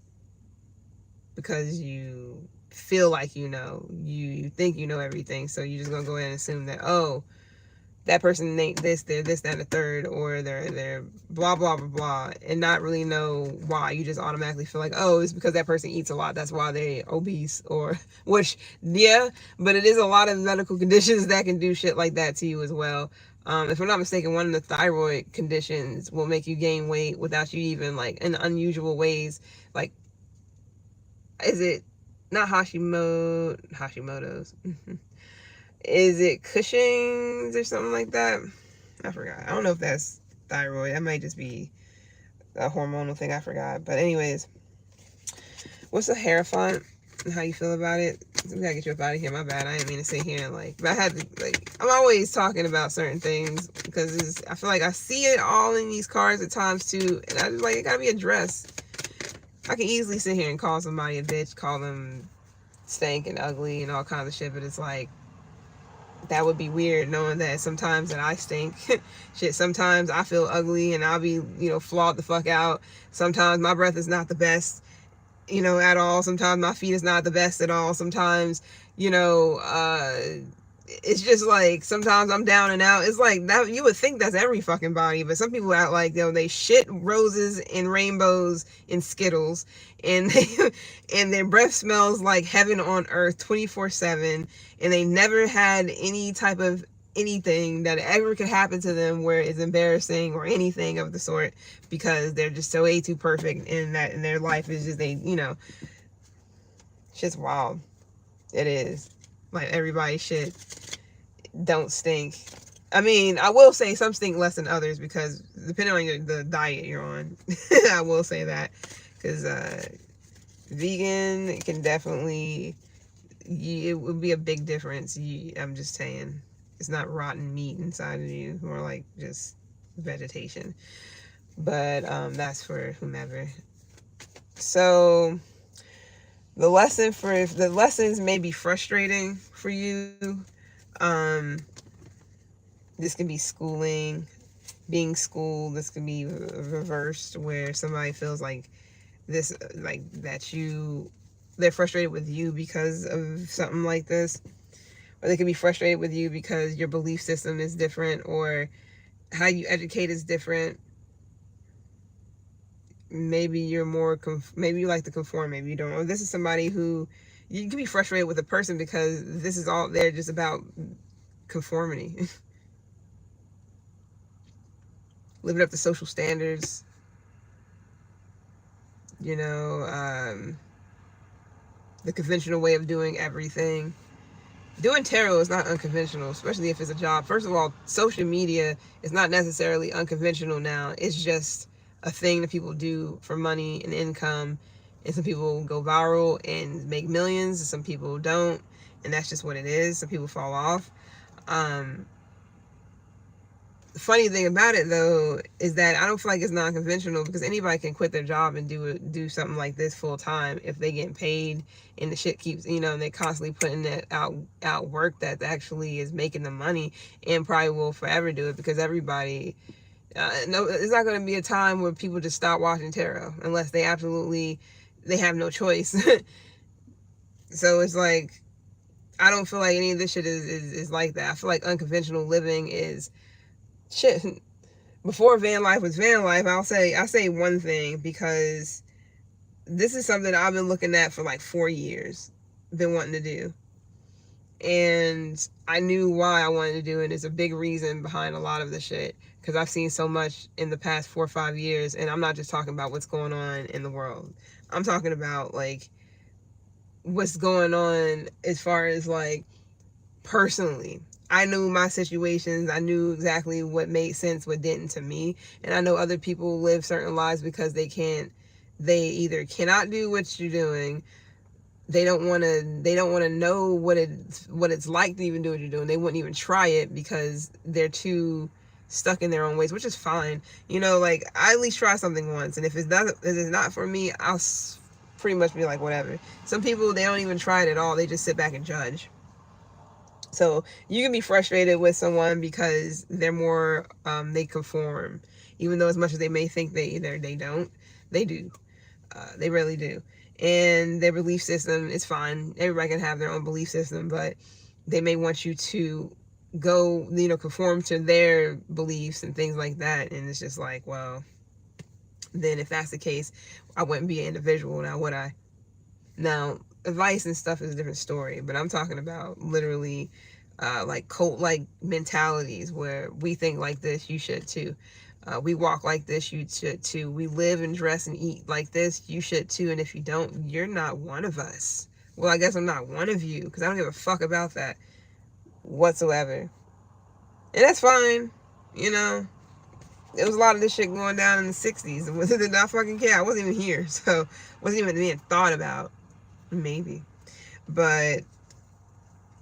Because you feel like you know, you think you know everything, so you're just gonna go ahead and assume that, oh, that person ain't this, they're this, that, and the third, or they're blah, blah, blah, blah, and not really know why. You just automatically feel like, oh, it's because that person eats a lot, that's why they're obese, or, which, yeah, but it is a lot of medical conditions that can do shit like that to you as well. If I'm not mistaken, one of the thyroid conditions will make you gain weight without you even, like, in unusual ways, like, is it not Hashimoto's? Is it Cushing's or something like that? I forgot. I don't know if that's thyroid. That might just be a hormonal thing. I forgot. But anyways, what's a Hierophant and how you feel about it? We gotta get you up out of here. My bad. I didn't mean to sit here and but I had to, I'm always talking about certain things because I feel like I see it all in these cards at times too, and I just it gotta be addressed. I can easily sit here and call somebody a bitch, call them stank and ugly and all kinds of shit, but it's like, that would be weird knowing that sometimes that I stink. Shit, sometimes I feel ugly and I'll be, you know, flawed the fuck out. Sometimes my breath is not the best, you know, at all. Sometimes my feet is not the best at all. Sometimes, you know, it's just like, sometimes I'm down and out. It's like that, you would think that's every fucking body, but some people act like, you know, they shit roses and rainbows and Skittles, and and their breath smells like heaven on earth 24/7, and they never had any type of anything that ever could happen to them where it's embarrassing or anything of the sort, because they're just so way too perfect, and that in their life is just, they, you know, shit's wild. It is. Like, everybody shit don't stink. I mean, I will say some stink less than others, because depending on the diet you're on, I will say that, because vegan can definitely, it would be a big difference. I'm just saying, it's not rotten meat inside of you, more like just vegetation. But that's for whomever. So the lessons may be frustrating for you. This can be schooling, being schooled. This can be reversed, where somebody feels like this, like they're frustrated with you because of something like this, or they can be frustrated with you because your belief system is different, or how you educate is different. maybe you're more, maybe you like to conform, maybe you don't. Or this is somebody who, you can be frustrated with a person because this is all, they're just about conformity. Living up to social standards, you know, the conventional way of doing everything. Doing tarot is not unconventional, especially if it's a job. First of all, social media is not necessarily unconventional now. It's just a thing that people do for money and income. And some people go viral and make millions, and some people don't. And that's just what it is. Some people fall off. Um, the funny thing about it, though, is that I don't feel like it's non-conventional because anybody can quit their job and do something like this full time if they get paid and the shit keeps, you know, and they constantly putting it out work that actually is making them money, and probably will forever do it because everybody. No, it's not going to be a time where people just stop watching tarot unless they have no choice. So it's like, I don't feel like any of this shit is like that. I feel like unconventional living is shit. Before van life was van life, I say one thing because this is something I've been looking at for like 4 years, been wanting to do. And I knew why I wanted to do it. There's a big reason behind a lot of the shit because I've seen so much in the past 4 or 5 years, and I'm not just talking about what's going on in the world. I'm talking about like what's going on as far as like personally. I knew my situations. I knew exactly what made sense, what didn't to me. And I know other people live certain lives because they either cannot do what you're doing. They don't want to know what it's like to even do what you're doing. They wouldn't even try it because they're too stuck in their own ways, which is fine. You know, like I at least try something once. And if it's not for me, I'll pretty much be like, whatever. Some people, they don't even try it at all. They just sit back and judge. So you can be frustrated with someone because they're more, they conform, even though as much as they may think they don't, they do. They really do. And their belief system is fine. Everybody can have their own belief system, but they may want you to go, you know, conform to their beliefs and things like that. And it's just like, well, then if that's the case, I wouldn't be an individual now, would I? Now, advice and stuff is a different story, but I'm talking about literally like cult-like mentalities where we think like this, you should too. We walk like this, you should too. We live and dress and eat like this, you should too. And if you don't, you're not one of us. Well, I guess I'm not one of you because I don't give a fuck about that whatsoever. And that's fine, you know. There was a lot of this shit going down in the 60s. And did not fucking care. I wasn't even here, so it wasn't even being thought about. Maybe. But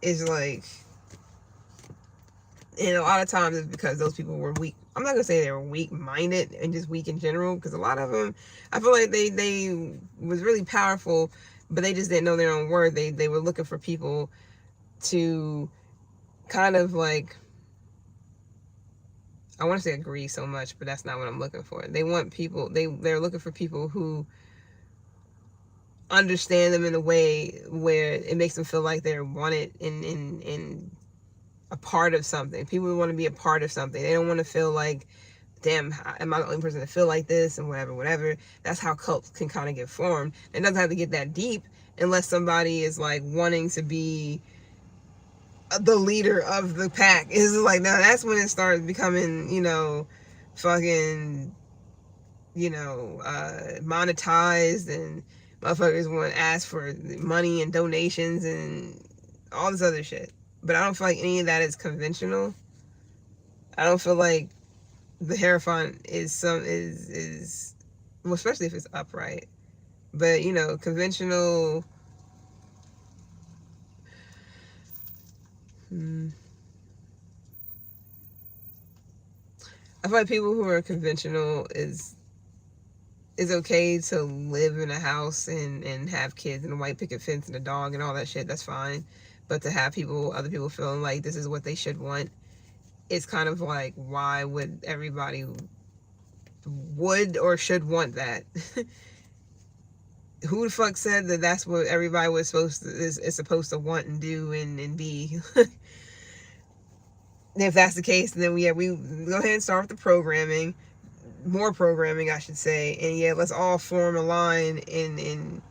it's like, and a lot of times it's because those people were weak. I'm not gonna say they were weak-minded and just weak in general, because a lot of them, I feel like they was really powerful, but they just didn't know their own word. They were looking for people to kind of like, I want to say agree so much, but that's not what I'm looking for. They want people, they're looking for people who understand them in a way where it makes them feel like they're wanted in a part of something. People want to be a part of something. They don't want to feel like, damn, am I the only person to feel like this and whatever. That's how cults can kind of get formed. It doesn't have to get that deep unless somebody is like wanting to be the leader of the pack. It's like, now that's when it starts becoming, you know, fucking, you know, monetized, and motherfuckers want to ask for money and donations and all this other shit. But I don't feel like any of that is conventional. I don't feel like the Hierophant is well, especially if it's upright. But, you know, conventional, I feel like people who are conventional is okay to live in a house and have kids and a white picket fence and a dog and all that shit. That's fine. But to have other people feeling like this is what they should want, it's kind of like, why would everybody would or should want that? Who the fuck said that that's what everybody was is supposed to want and do and be? If that's the case, then we go ahead and start with the programming. more programming, I should say. And yeah, let's all form a line and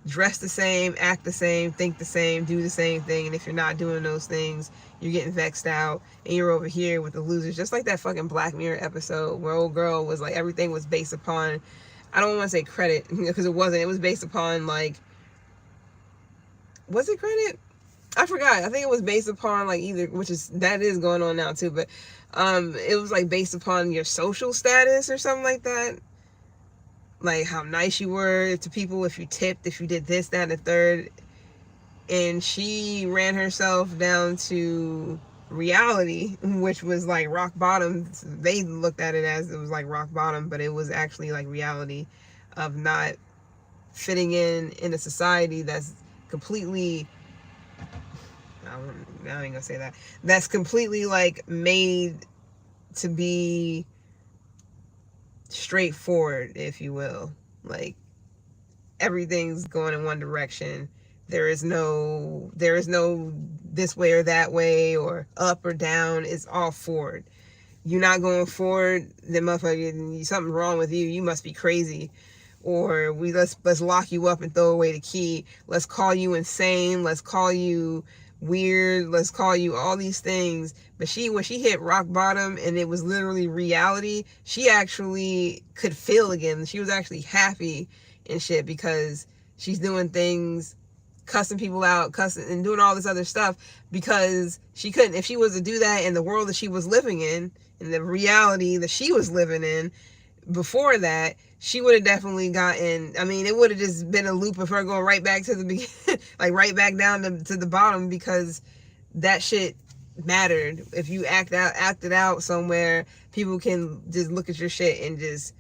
dress the same, act the same, think the same, do the same thing. And if you're not doing those things, you're getting vexed out and you're over here with the losers. Just like that fucking Black Mirror episode where old girl was like, everything was based upon, I don't want to say credit, because it wasn't. It was based upon like, was it credit? I forgot. I think it was based upon like either, which is, that is going on now too, but it was like based upon your social status or something like that. Like how nice you were to people, if you tipped, if you did this, that, and the third. And she ran herself down to reality, which was like rock bottom. They looked at it as it was like rock bottom, but it was actually like reality of not fitting in a society that's completely, I ain't gonna say that, that's completely like made to be straightforward, if you will. Like everything's going in one direction. There is no this way or that way or up or down. It's all forward. You're not going forward, then motherfucker, something's wrong with you. You must be crazy. Or let's lock you up and throw away the key. Let's call you insane. Let's call you weird. Let's call you all these things. But when she hit rock bottom and it was literally reality, she actually could feel again. She was actually happy and shit because she's doing things, cussing people out, cussing and doing all this other stuff because she couldn't. If she was to do that in the world that she was living in the reality that she was living in before that, she would have definitely gotten, I mean, it would have just been a loop of her going right back to the beginning, like right back down to the bottom, because that shit mattered. If you acted out somewhere, people can just look at your shit and just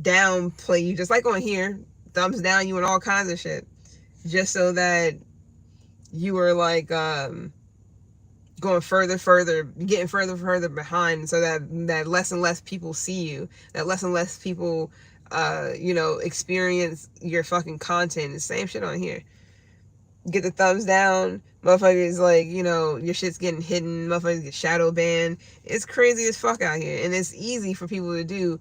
downplay you, just like on here, thumbs down you and all kinds of shit, just so that you were like going further, getting further behind, so that less and less people see you, that less and less people experience your fucking content. The same shit on here. Get the thumbs down, motherfuckers, like, your shit's getting hidden, motherfuckers get shadow banned. It's crazy as fuck out here, and it's easy for people to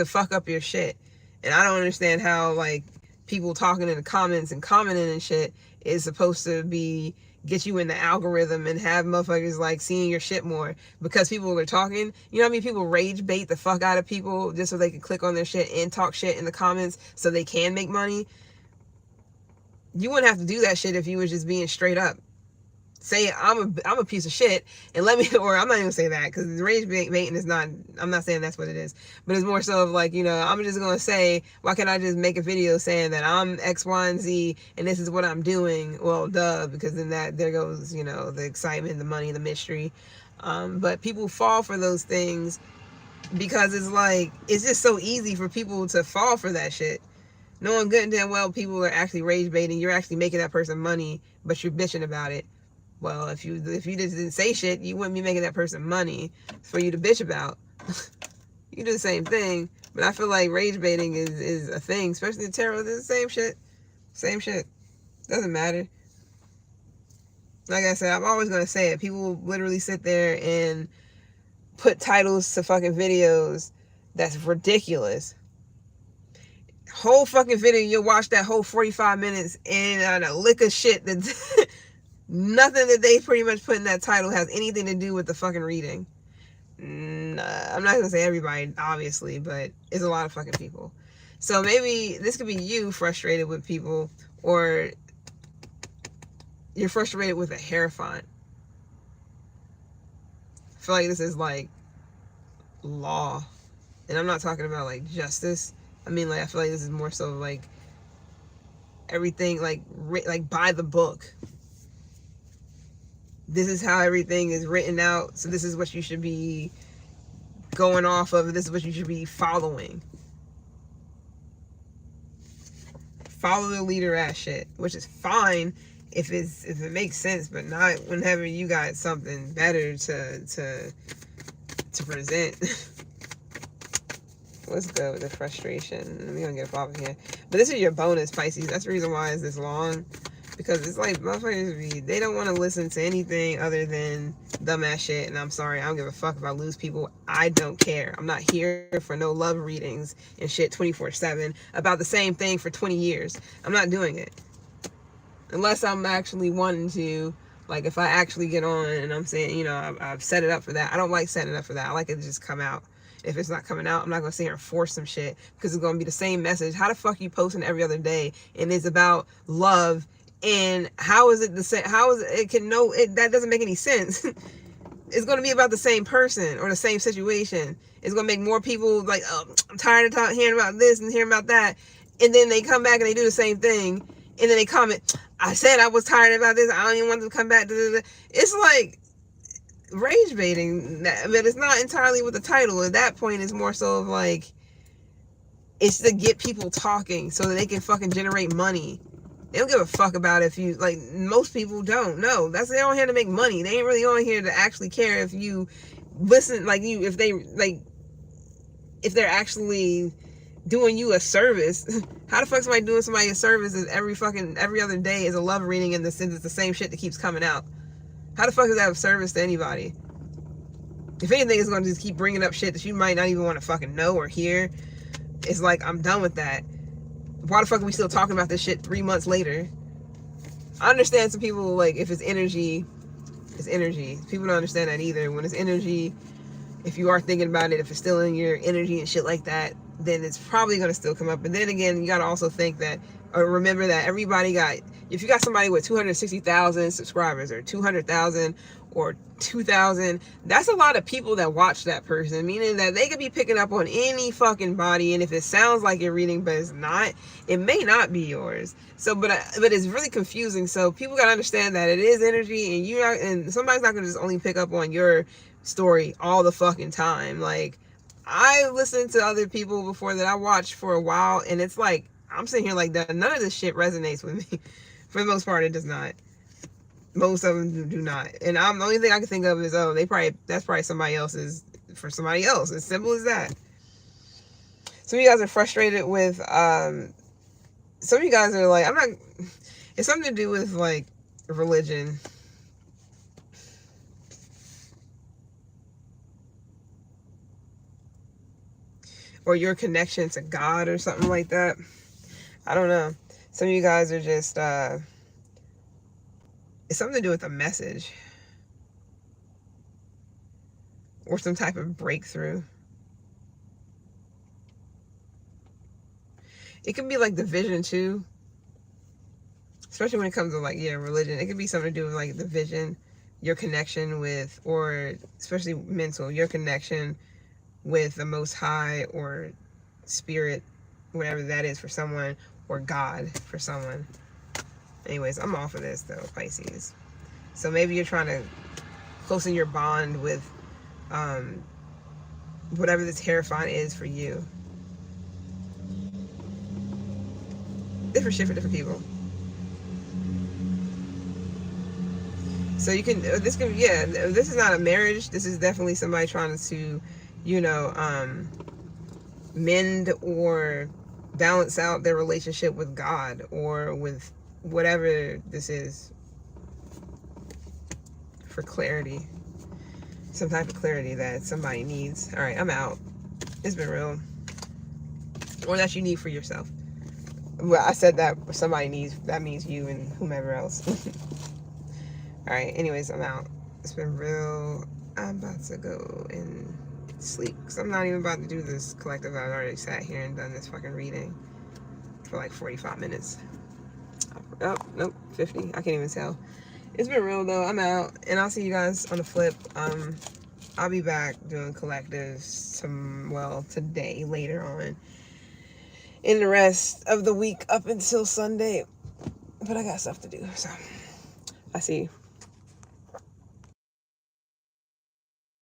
fuck up your shit. And I don't understand how, like, people talking in the comments and commenting and shit is supposed to be get you in the algorithm and have motherfuckers like seeing your shit more because people are talking. You know what I mean? People rage bait the fuck out of people just so they can click on their shit and talk shit in the comments so they can make money. You wouldn't have to do that shit if you was just being straight up. Say I'm a piece of shit and let me, or I'm not even gonna say that because rage baiting is not, I'm not saying that's what it is, but it's more so of like, I'm just gonna say, why can't I just make a video saying that I'm X, Y, and Z and this is what I'm doing? Well, duh, because then there goes, the excitement, the money, the mystery. But people fall for those things because it's like, it's just so easy for people to fall for that shit. Knowing good and damn well people are actually rage baiting, you're actually making that person money, but you're bitching about it. Well, if you just didn't say shit, you wouldn't be making that person money for you to bitch about. You do the same thing, but I feel like rage baiting is a thing, especially the tarot. It's the same shit. Same shit. Doesn't matter. Like I said, I'm always going to say it. People literally sit there and put titles to fucking videos that's ridiculous. Whole fucking video, you'll watch that whole 45 minutes and a lick of shit that's nothing that they pretty much put in that title has anything to do with the fucking reading. I'm not gonna say everybody, obviously, but it's a lot of fucking people. So maybe this could be you frustrated with people, or you're frustrated with a hair font. I feel like this is like law, and I'm not talking about like justice. I mean, like, I feel like this is more so like everything like by the book. This is how everything is written out, so this is what you should be going off of. This is what you should be following. Follow the leader ass shit, which is fine if it makes sense, but not whenever you got something better to present. Let's go with the frustration. We're gonna get off of here. But this is your bonus, Pisces. That's the reason why it's this long. Because it's like motherfuckers they don't want to listen to anything other than dumbass shit. And I'm sorry, I don't give a fuck if I lose people. I don't care. I'm not here for no love readings and shit 24/7 about the same thing for 20 years. I'm not doing it unless I'm actually wanting to. Like if I actually get on and I'm saying, you know, I've set it up for that. I don't like setting it up for that. I like it to just come out. If it's not coming out, I'm not gonna sit here and force some shit because it's gonna be the same message. How the fuck you posting every other day and it's about love? And how is it the same? How is it can know it? That doesn't make any sense. It's going to be about the same person or the same situation. It's going to make more people like, oh, I'm tired of hearing about this and hearing about that. And then they come back and they do the same thing. And then they comment, I said I was tired about this. I don't even want them to come back. It's like rage baiting. But it's not entirely with the title. At that point, it's more so of like, it's to get people talking so that they can fucking generate money. They don't give a fuck about if you, like, most people don't. No, they're on here to make money. They ain't really on here to actually care if you listen, like, if they're actually doing you a service. How the fuck is somebody doing somebody a service if every other day is a love reading in the sense it's the same shit that keeps coming out? How the fuck is that of service to anybody? If anything, it's going to just keep bringing up shit that you might not even want to fucking know or hear. It's like, I'm done with that. Why the fuck are we still talking about this shit 3 months later? I understand some people, like, if it's energy, it's energy. People don't understand that either. When it's energy, if you are thinking about it, if it's still in your energy and shit like that, then it's probably going to still come up. But then again, you got to also think that, or remember that if you got somebody with 260,000 subscribers or 200,000 or 2,000, that's a lot of people that watch that person, meaning that they could be picking up on any fucking body, and if it sounds like you're reading but it's not, it may not be yours. So but it's really confusing. So people got to understand that it is energy, and somebody's not going to just only pick up on your story all the fucking time. Like, I listened to other people before that I watched for a while, and it's like, I'm sitting here like that. None of this shit resonates with me. For the most part, it does not. Most of them do not. And the only thing I can think of is, oh, that's probably somebody else's for somebody else. As simple as that. Some of you guys are frustrated with, some of you guys are like, it's something to do with like religion. Or your connection to God or something like that. I don't know. Some of you guys are just, it's something to do with a message. Or some type of breakthrough. It could be like the vision too. Especially when it comes to like, yeah, religion. It could be something to do with like the vision, your connection with, or especially mental, your connection with the Most High or Spirit, whatever that is for someone, or God for someone. Anyways, I'm off of this though, Pisces. So maybe you're trying to closen your bond with whatever this Hierophant is for you. Different shit for different people. So you can, this is not a marriage. This is definitely somebody trying to, mend or balance out their relationship with God or with whatever this is, for clarity. Some type of clarity that somebody needs. All right, I'm out. It's been real. Or that you need for yourself. Well, I said that somebody needs, that means you and whomever else. All right, anyways, I'm out. It's been real. I'm about to go and sleep because I'm not even about to do this collective. I've already sat here and done this fucking reading for like 45 minutes. Oh, nope, 50. I can't even tell. It's been real though. I'm out, and I'll see you guys on the flip. I'll be back doing collectives today, later on, in the rest of the week up until Sunday. But I got stuff to do, so I see you.